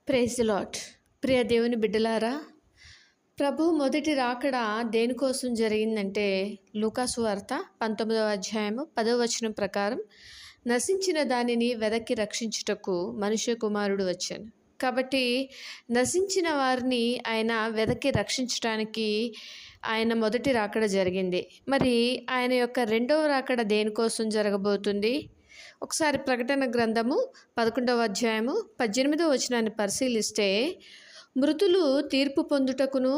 Praise the lord. ప్రియ దేవుని బిడ్డలారా, ప్రభు మొదటి రాకడ దేనికోసం జరిగిందంటే లూకాసు వార్త 19వ అధ్యాయము 10వ వచనం ప్రకారం నశించిన దానిని వెదకి రక్షించుటకు మనుష్య కుమారుడు వచ్చాను. కాబట్టి నశించిన వారిని ఆయన వెదకి రక్షించడానికి ఆయన మొదటి రాకడ జరిగింది. మరి ఆయన యొక్క రెండవ రాకడ దేనికోసం జరగబోతుంది? ఒకసారి ప్రకటన గ్రంథము 11వ అధ్యాయము 18వ వచనాన్ని పరిశీలిస్తే, మృతులు తీర్పు పొందుటకును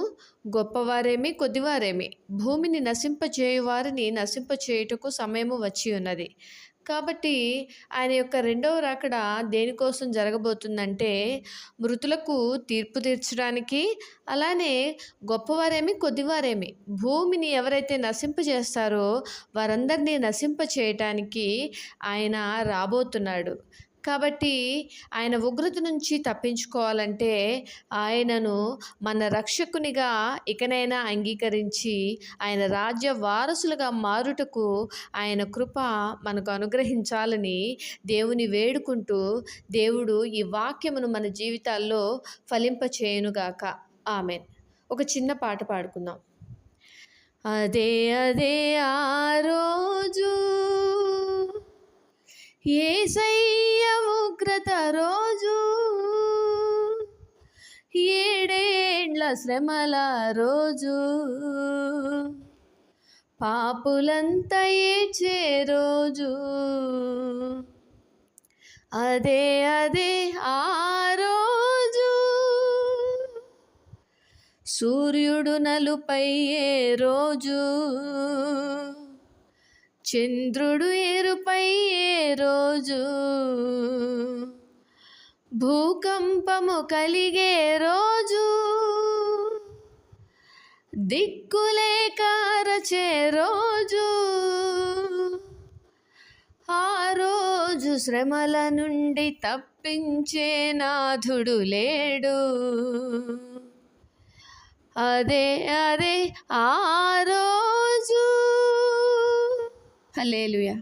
గొప్పవారేమి కొద్దివారేమి భూమిని నశింపచేయువారిని నశింపచేయుటకు సమయము వచ్చి ఉన్నది. కాబట్టి ఆయన యొక్క రెండవ రాకడ దేనికోసం జరగబోతుందంటే మృతులకు తీర్పు తీర్చడానికి, అలానే గొప్పవారేమి కొద్దివారేమి భూమిని ఎవరైతే నశింపజేస్తారో వారందరినీ నశింపచేయటానికి ఆయన రాబోతున్నాడు. కాబట్టి ఆయన ఉగ్రత నుంచి తప్పించుకోవాలంటే ఆయనను మన రక్షకునిగా ఇకనైనా అంగీకరించి ఆయన రాజ్య వారసులుగా మారుటకు ఆయన కృప మనకు అనుగ్రహించాలని దేవుని వేడుకుంటూ, దేవుడు ఈ వాక్యమును మన జీవితాల్లో ఫలింపచేయునుగాక. ఆమెన్. ఒక చిన్న పాట పాడుకుందాం. అదే అదే ఆ రోజు, యేసయ్య ఉగ్రత రోజు, ఏడేండ్ల శ్రమల రోజు, పాపులంతా ఏడ్చే రోజు. అదే అదే ఆ రోజు, సూర్యుడు నలుపయ్యే రోజు, చంద్రుడు ఎరుపయ్యే రోజు, భూకంపము కలిగే రోజు, దిక్కులేక అరచే రోజు. ఆ రోజు శ్రమల నుండి తప్పించే నాథుడు లేడు. అదే అదే ఆ రోజు. హల్లెలూయా.